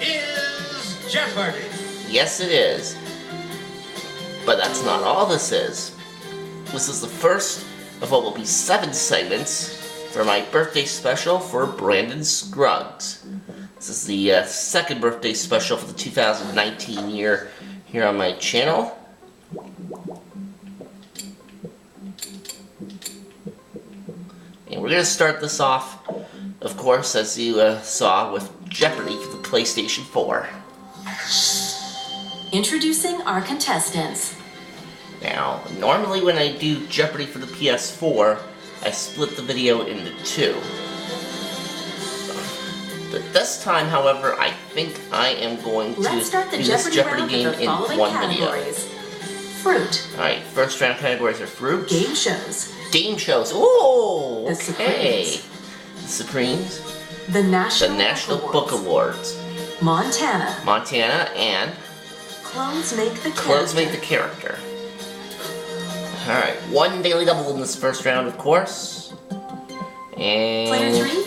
is Jeopardy! Yes, it is. But that's not all this is. This is the first of what will be 7 segments for my birthday special for Brandon Scruggs. This is the second birthday special for the 2019 year here on my channel. And we're going to start this off, of course, as you saw, with Jeopardy for the PlayStation 4. Introducing our contestants. Now, normally when I do Jeopardy for the PS4, I split the video into 2. But this time, however, I think I am going to Let's start the do this Jeopardy game in one video. Fruit. Alright, first round categories are fruit. Game shows. Game shows. Ooh, The okay. Supremes. The Supremes. The National Book Awards. Montana. Montana and Clothes make the character. Clothes make the character. Alright, 1 daily double in this first round, of course. And Player 3.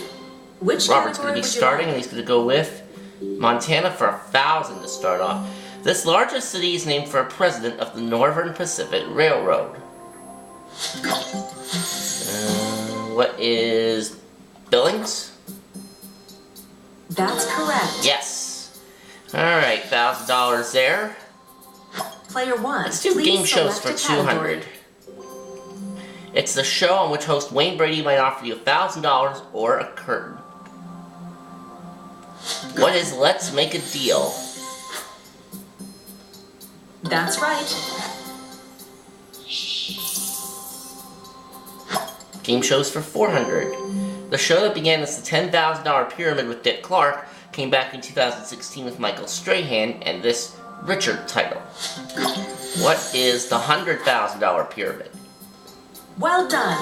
Which Robert's category going to be would you starting, like? and he's going to go with Montana for 1,000 to start off. This largest city is named for a president of the Northern Pacific Railroad. What is Billings? That's correct. Yes. Alright, $1,000 there. Player 1. Let's do Please game shows for select a category. 200. It's the show on which host Wayne Brady might offer you $1,000 or a curtain. What is Let's Make a Deal? That's right. Game shows for 400. The show that began as the $10,000 Pyramid with Dick Clark came back in 2016 with Michael Strahan and this Richard title. What is the $100,000 Pyramid? Well done.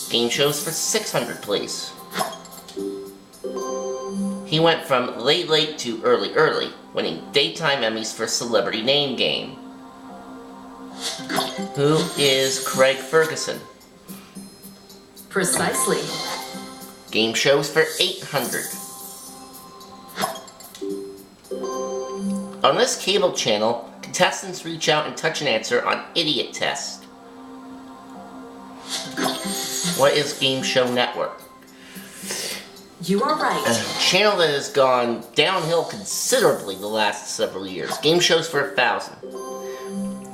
Game shows for 600, please. He went from late late to early early, winning daytime Emmys for Celebrity Name Game. Who is Craig Ferguson? Precisely. Game shows for 800. On this cable channel, contestants reach out and touch an answer on Idiot Test. What is Game Show Network? You are right. A channel that has gone downhill considerably the last several years. Game shows for 1,000.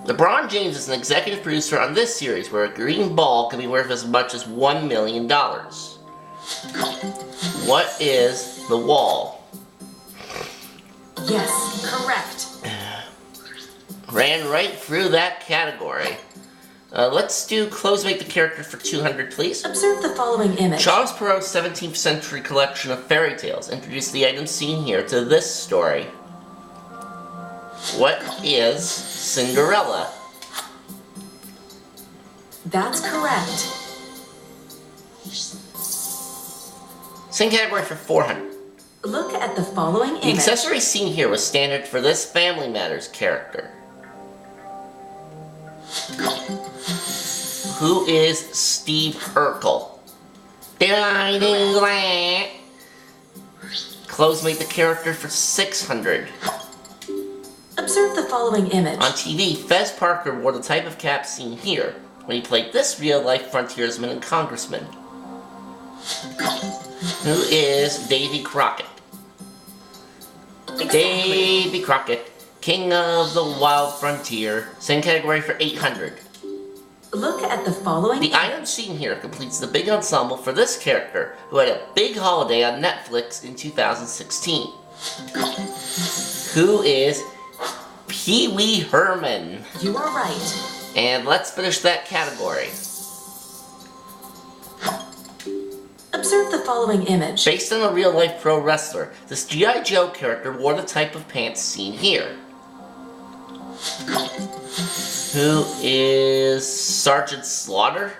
LeBron James is an executive producer on this series where a green ball can be worth as much as $1 million. What is The Wall? Yes, correct. Ran right through that category. Let's do Clothes Make the Character for 200, please. Observe the following image. Charles Perrault's 17th century collection of fairy tales introduced the items seen here to this story. What is Cinderella? That's correct. Same category for 400. Look at the following The image. accessory seen here was standard for this Family Matters character. Who is Steve Urkel? Did I do that? Clothes Make the Character for 600. Observe the following image. On TV, Fez Parker wore the type of cap seen here when he played this real-life frontiersman and congressman. Who is Davy Crockett? Exactly. Davy Crockett, king of the wild frontier. Same category for 800. Look at the following The item seen here completes the big ensemble for this character, who had a big holiday on Netflix in 2016. Who is Pee Wee Herman? You are right. And let's finish that category. Observe the following image. Based on a real-life pro wrestler, this G.I. Joe character wore the type of pants seen here. Who is Sergeant Slaughter?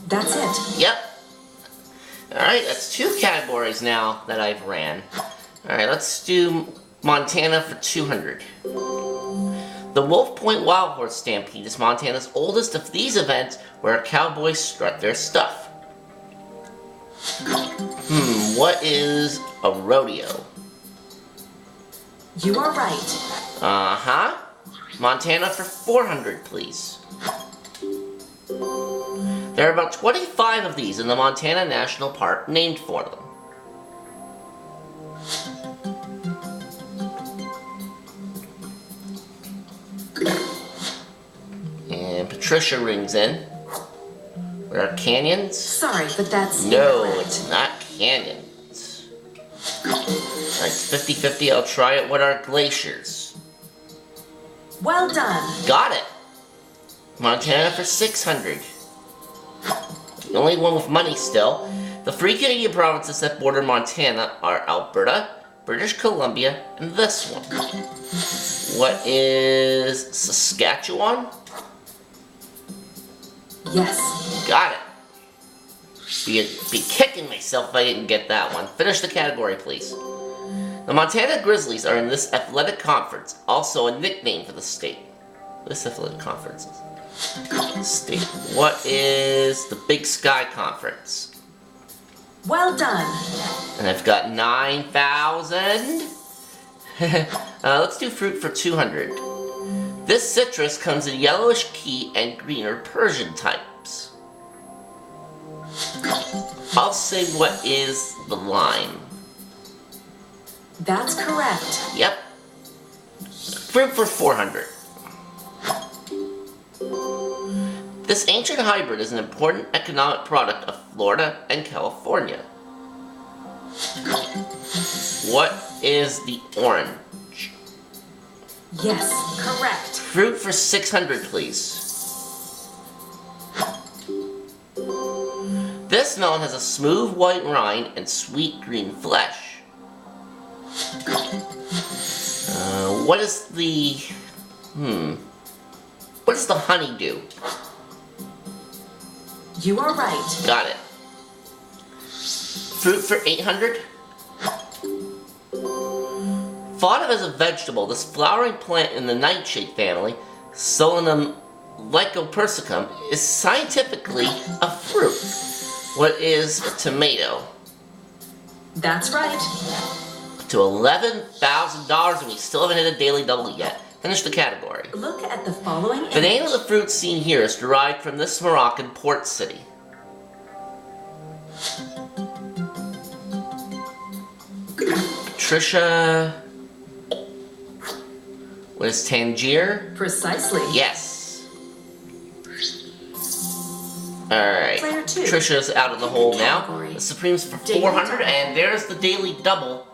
That's it. Yep. Alright, that's 2 categories now that I've ran. Alright, let's do Montana for 200. The Wolf Point Wild Horse Stampede is Montana's oldest of these events where cowboys strut their stuff. What is a rodeo? You are right. Uh-huh. Montana for 400, please. There are about 25 of these in the Montana National Park named for them. And Patricia rings in. What are canyons? Sorry, but that's No, incorrect. it's not canyons. Alright, 50-50, I'll try it. What are glaciers? Well done. Got it! Montana for 600. The only one with money still. The three Canadian provinces that border Montana are Alberta, British Columbia, and this one. What is Saskatchewan? Yes. Got it. Be kicking myself if I didn't get that one. Finish the category, please. The Montana Grizzlies are in this athletic conference, also a nickname for the state. This athletic conference is state. What is the Big Sky Conference? Well done. And I've got 9,000. Let's do fruit for 200. This citrus comes in yellowish key and greener Persian types. I'll say what is the lime. That's correct. Yep. Fruit for 400. This ancient hybrid is an important economic product of Florida and California. What is the orange? Yes, correct. Fruit for 600, please. This melon has a smooth white rind and sweet green flesh. What is the... What does the honeydew? You are right. Got it. Fruit for 800? Thought of as a vegetable, this flowering plant in the nightshade family, Solanum lycopersicum, is scientifically a fruit. What is a tomato? That's right. To $11,000, and we still haven't hit a daily double yet. Finish the category. Look at the following The name of the fruit seen here is derived from this Moroccan port city. Patricia... What is Tangier? Precisely. Yes. Alright. Player two. Patricia's out of the hole now. Category. The Supreme's for Daily 400, double. and there's the daily double.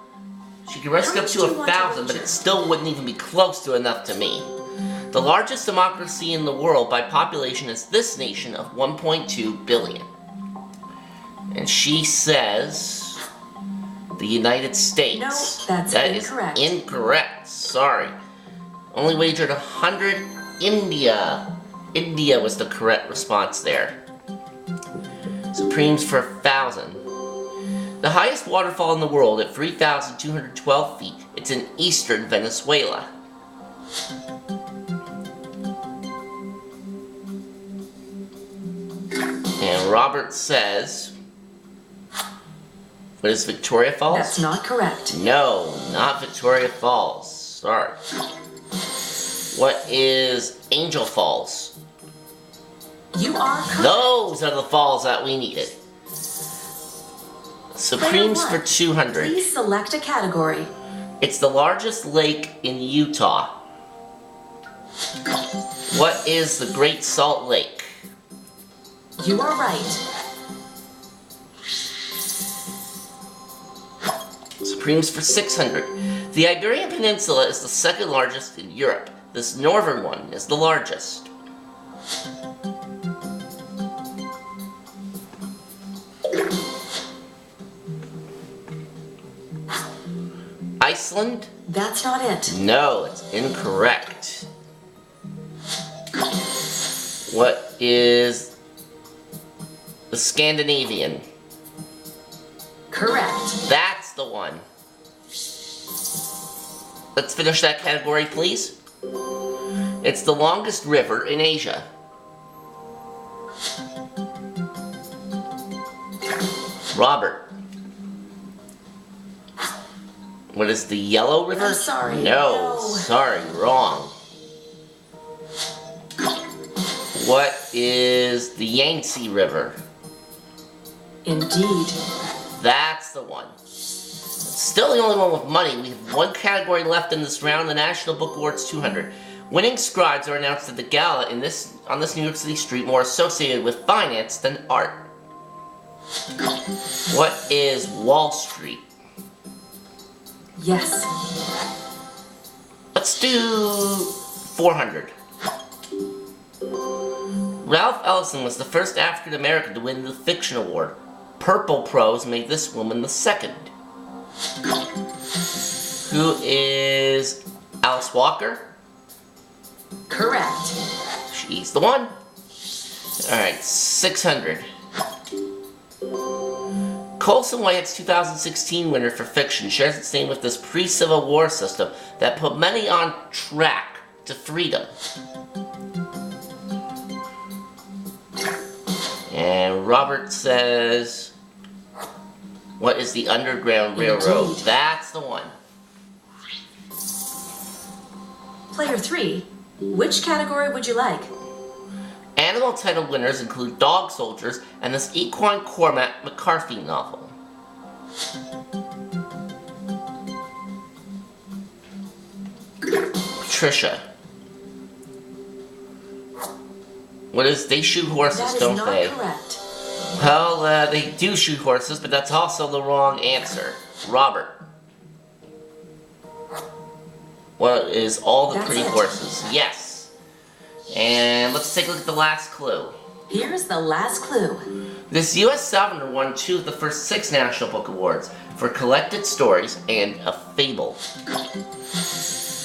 She can risk How up much to do you want to 1,000, but wager? it still wouldn't even be close to enough to me. The largest democracy in the world by population is this nation of 1.2 billion. And she says the United States. No, that's That is incorrect. incorrect. Sorry. Only wagered 100. India. India was the correct response there. Supremes for 1,000. The highest waterfall in the world at 3,212 feet. It's in eastern Venezuela. And Robert says, what is Victoria Falls? That's not correct. No, not Victoria Falls. Sorry. What is Angel Falls? You are correct. Those are the falls that we needed. Supremes Player for one. 200. Please select a category. It's the largest lake in Utah. What is the Great Salt Lake? You are right. Supremes for 600. The Iberian Peninsula is the second largest in Europe. This northern one is the largest. Iceland? That's not it. No, it's incorrect. What is the Scandinavian? Correct. That's the one. Let's finish that category, please. It's the longest river in Asia. Robert. What is the Yellow River? I'm sorry. No, sorry, wrong. What is the Yangtze River? Indeed. That's the one. Still the only one with money. We have one category left in this round, the National Book Awards 200. Winning scribes are announced at the gala on this New York City street more associated with finance than art. What is Wall Street? Yes. Let's do 400. Ralph Ellison was the first African American to win the Fiction Award. Purple Prose made this woman the second. Who is Alice Walker? Correct. She's the one. Alright, 600. Colson Whitehead's 2016 winner for fiction shares its name with this pre-Civil War system that put many on track to freedom. And Robert says, what is the Underground Railroad? Indeed. That's the one. Player 3, which category would you like? Animal title winners include Dog Soldiers and this Equine Cormac McCarthy novel. Patricia. What is, they shoot horses, don't they? That is not correct. Well, they do shoot horses, but that's also the wrong answer. Robert. What is All the Pretty Horses? Yes. And let's take a look at the last clue. Here's the last clue. This U.S. Southerner won 2 of the first 6 National Book Awards for collected stories and a fable.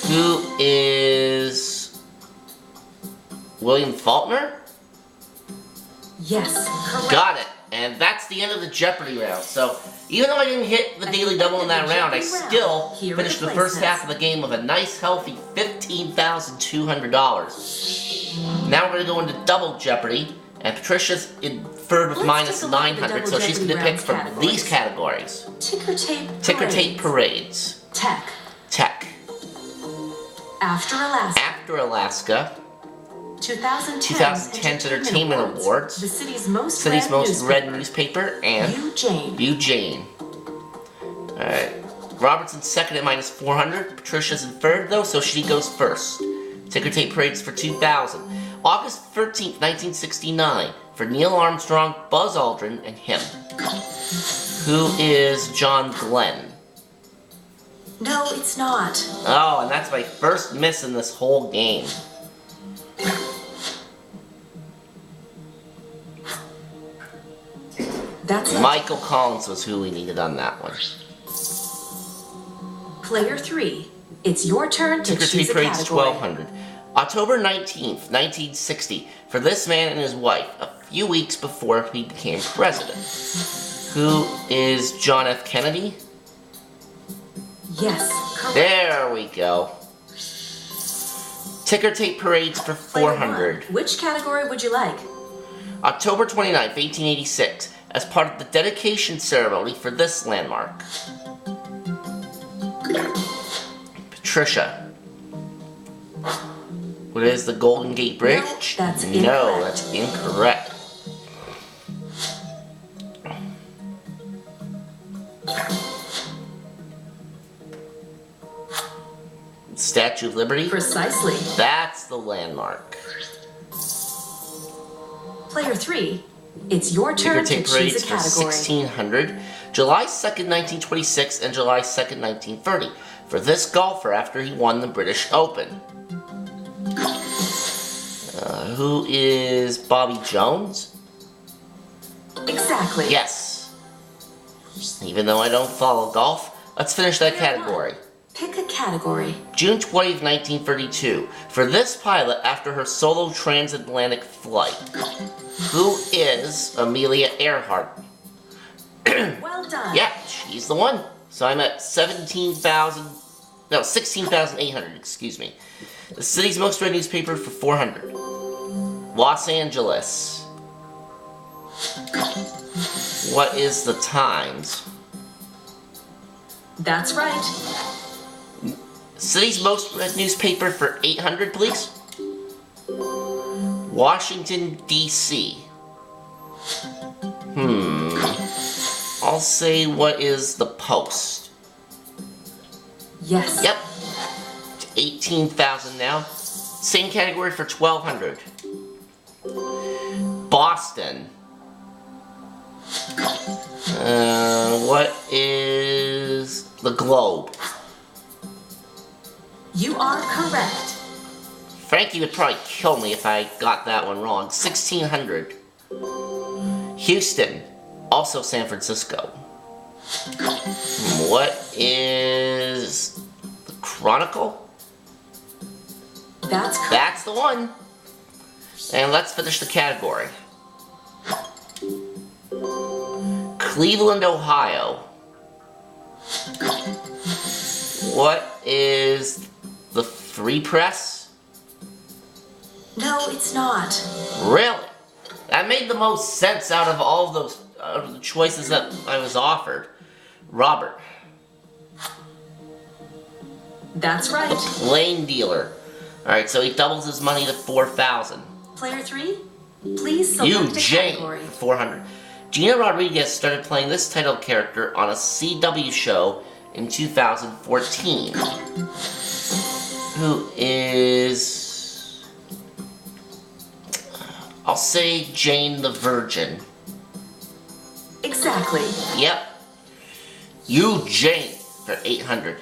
Who is William Faulkner? Yes, correct. Got it. And that's the end of the Jeopardy round. So, even though I didn't hit the Daily Double in that round, I still finished the first half of the game with a nice, healthy $15,200. Now we're going to go into Double Jeopardy, and Patricia's in third with minus 900, so she's going to pick from these categories. Ticker tape parades. Tech. Tech. After Alaska. After Alaska. 2010's Entertainment Awards. The city's most read newspaper. And Eugene. Alright. Robertson's second at minus 400. Patricia's in third though, so she goes first. Ticker tape parades for 2000. August 13th, 1969. For Neil Armstrong, Buzz Aldrin, and him. Who is John Glenn? No, it's not. Oh, and that's my first miss in this whole game. That's it. Michael Collins was who we needed on that one. Player 3, it's your turn to choose a category. 1200. October 19th, 1960. For this man and his wife, a few weeks before he became president. Who is John F. Kennedy? Yes, correct. There we go. Ticker tape parades for 400. Which category would you like? October 29th, 1886. As part of the dedication ceremony for this landmark. Patricia. What is the Golden Gate Bridge? No, that's incorrect. No, that's incorrect. Statue of Liberty? Precisely. That's the landmark. Player 3, it's your turn to choose a category. 1600, July 2nd, 1926 and July 2nd, 1930. For this golfer after he won the British Open. Who is Bobby Jones? Exactly. Yes. Even though I don't follow golf, let's finish that category. Pick a category. June 20th, 1932. For this pilot after her solo transatlantic flight. Who is Amelia Earhart? Well done. Yeah, she's the one. So I'm at 16,800, excuse me. The city's most read newspaper for 400. Los Angeles. What is the Times? That's right. City's most read newspaper for 800, please. Washington, D.C. I'll say, what is the Post? Yes. Yep. 18,000 now. Same category for 1,200. Boston. What is the Globe? You are correct. Frankie would probably kill me if I got that one wrong. 1,600. Houston. Also San Francisco. What is the Chronicle? That's correct. That's the one. And let's finish the category. Cleveland, Ohio. What is the Free Press? No, it's not. Really? That made the most sense out of all of those the choices that I was offered. Robert. That's right. Lane dealer. Alright, so he doubles his money to 4,000. Player 3, please select a Jane, category. for 400. Gina Rodriguez started playing this title character on a CW show in 2014. Who is... I'll say Jane the Virgin. Exactly. Yep. Jane for 800.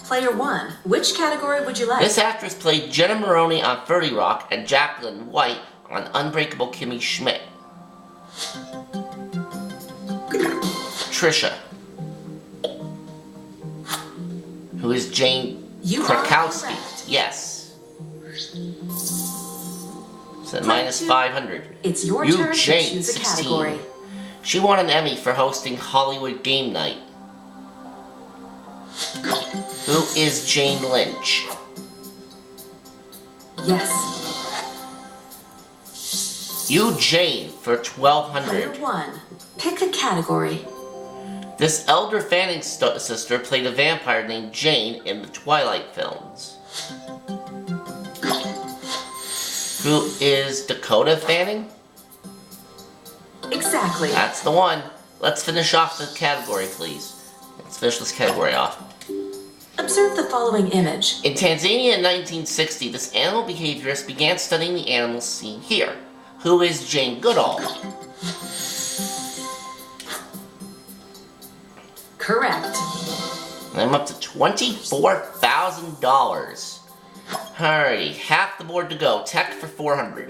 Player 1, which category would you like? This actress played Jenna Maroney on 30 Rock and Jacqueline White on Unbreakable Kimmy Schmidt. Trisha. Who is Jane You are Krakowski. correct. Yes. So minus 500. It's your turn to Jane, choose a 16. category. She won an Emmy for hosting Hollywood Game Night. Who is Jane Lynch? Yes. Jane for 1,200. Player 1, pick a category. This elder Fanning sister played a vampire named Jane in the Twilight films. Who is Dakota Fanning? Exactly. That's the one. Let's finish off the category, please. Let's finish this category off. Observe the following image. In Tanzania in 1960, this animal behaviorist began studying the animals seen here. Who is Jane Goodall? Correct. I'm up to $24,000. Alrighty, half the board to go. Tech for 400.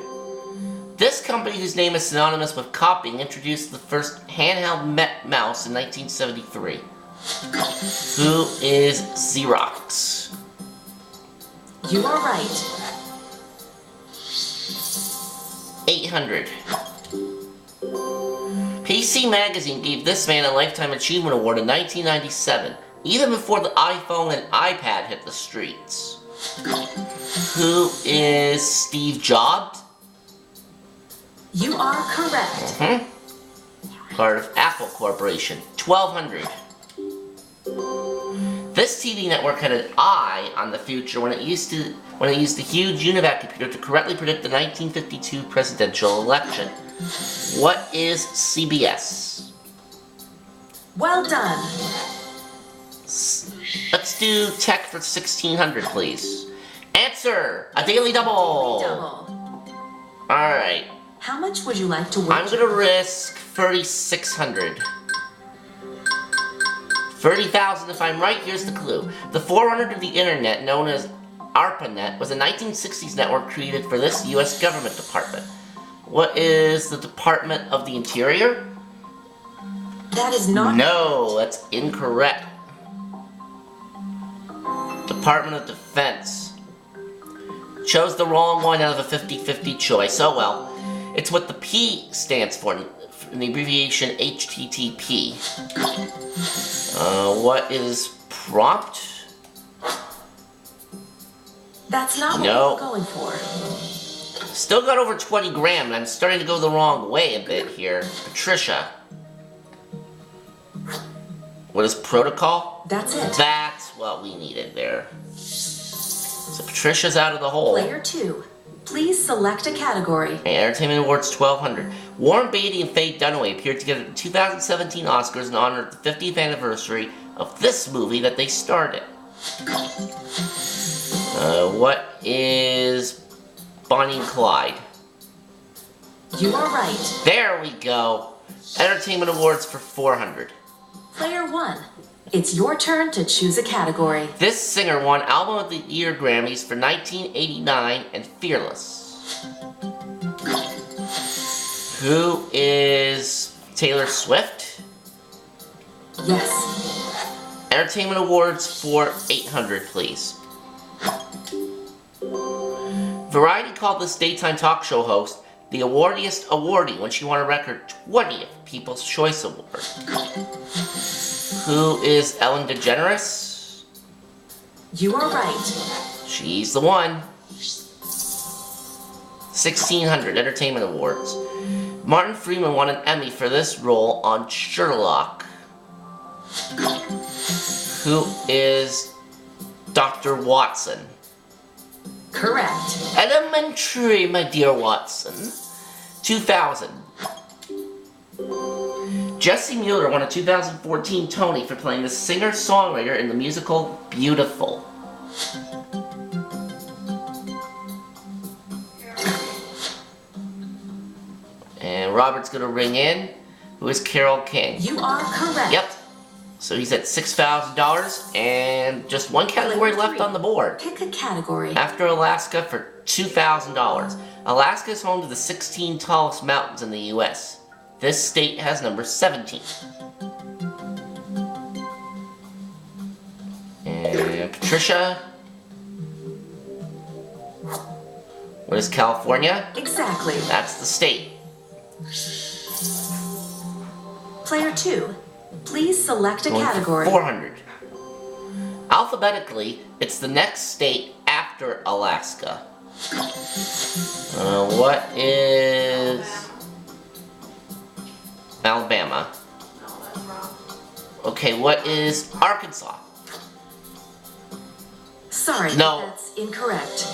This company, whose name is synonymous with copying, introduced the first handheld mouse in 1973. Who is Xerox? You are right. 800. PC Magazine gave this man a Lifetime Achievement Award in 1997, even before the iPhone and iPad hit the streets. Who is Steve Jobs? You are correct. Part of Apple Corporation. 1,200. This TV network had an eye on the future when it used the huge UNIVAC computer to correctly predict the 1952 presidential election. What is CBS? Well done. Let's do tech for 1,600, please. Answer! A daily double! Double. Alright. How much would you like to win? I'm gonna risk 3,600. 30,000 if I'm right. Here's the clue. The forerunner of the internet, known as ARPANET, was a 1960s network created for this US government department. What is the Department of the Interior? That is not... No, that's incorrect. Department of Defense. Chose the wrong one out of a 50-50 choice. Oh well. It's what the P stands for, in the abbreviation HTTP. What is prompt? That's not what No. we're going for. Still got over 20 grand, and I'm starting to go the wrong way a bit here. Patricia. What is protocol? That's it. That's what we needed there. So Patricia's out of the hole. Player 2, please select a category. And Entertainment Awards 1200. Warren Beatty and Faye Dunaway appeared together at the 2017 Oscars in honor of the 50th anniversary of this movie that they starred in. What is Bonnie and Clyde? You are right. There we go. Entertainment Awards for 400. Player 1, it's your turn to choose a category. This singer won Album of the Year Grammys for 1989 and Fearless. Who is Taylor Swift? Yes. Entertainment Awards for 800, please. Variety called this daytime talk show host the awardiest awardee when she won a record 20th People's Choice Award. Who is Ellen DeGeneres? You are right. She's the one. 1600 Entertainment Awards. Martin Freeman won an Emmy for this role on Sherlock. Who is Dr. Watson? Correct. Elementary, my dear Watson. 2000. Jesse Mueller won a 2014 Tony for playing the singer-songwriter in the musical Beautiful. And Robert's gonna ring in. Who is Carole King? You are correct. Yep. So he's at $6,000 and just one category Player left 3, on the board. pick a category. After Alaska for $2,000. Alaska is home to the 16 tallest mountains in the U.S. This state has number 17. And Patricia. What is California? Exactly. That's the state. Player 2, please select a Going for category. 400. Alphabetically, it's the next state after Alaska. What is Alabama? Okay, what is Arkansas? Sorry, No. that's incorrect.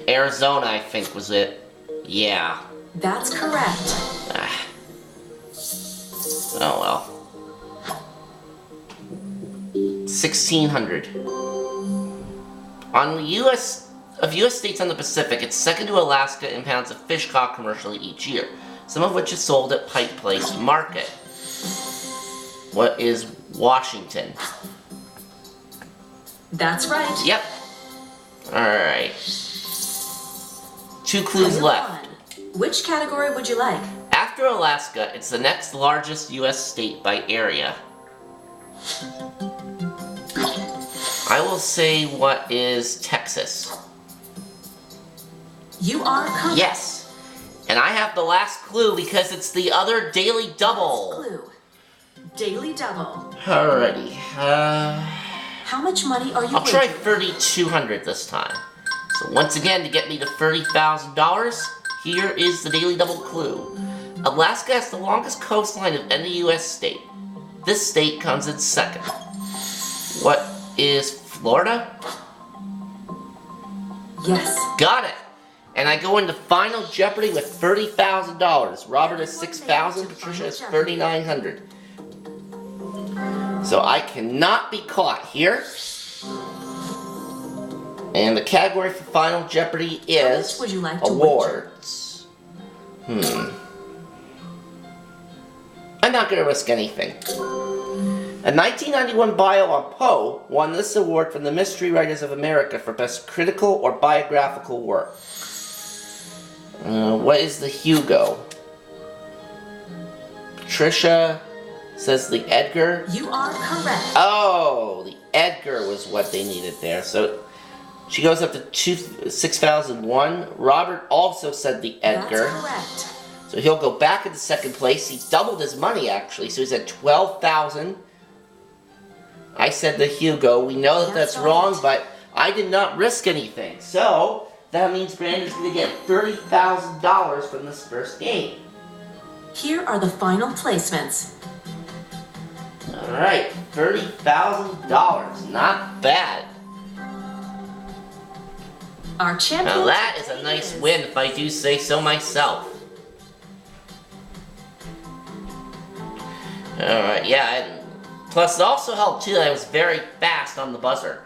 Arizona, I think, was it. Yeah. That's correct. Ah. Oh well. 1600. On the U.S. states on the Pacific, it's second to Alaska in pounds of fish caught commercially each year, some of which is sold at Pike Place Market. What is Washington? That's right. Yep. Alright. 2 clues Player left. 1, which category would you like? After Alaska, it's the next largest U.S. state by area. I will say what is Texas. You are correct. Yes. And I have the last clue because it's the other Daily Double. Clue. Daily Double. Alrighty. How much money are you I'll try wagering? 3,200 this time. So once again, to get me to $30,000, here is the Daily Double clue. Alaska has the longest coastline of any U.S. state. This state comes in second. What is Florida? Yes. Got it. And I go into Final Jeopardy with $30,000. Robert is $6,000. Patricia is $3,900. So I cannot be caught here. And the category for Final Jeopardy is much would you like to awards. I'm not going to risk anything. A 1991 bio on Poe won this award from the Mystery Writers of America for Best Critical or Biographical Work. What is the Hugo? Patricia says the Edgar. You are correct. Oh, the Edgar was what they needed there. So she goes up to 6,001. Robert also said the Edgar. That's correct. So he'll go back into second place. He doubled his money actually, so he's at 12,000. I said the Hugo. We know that that's That's wrong, right. but I did not risk anything. So that means Brandon's going to get $30,000 from this first game. Here are the final placements. Alright, $30,000. Not bad. Our champion. Now that is a nice win if I do say so myself. Alright, yeah, and plus it also helped too that I was very fast on the buzzer.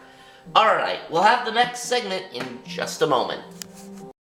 Alright, we'll have the next segment in just a moment.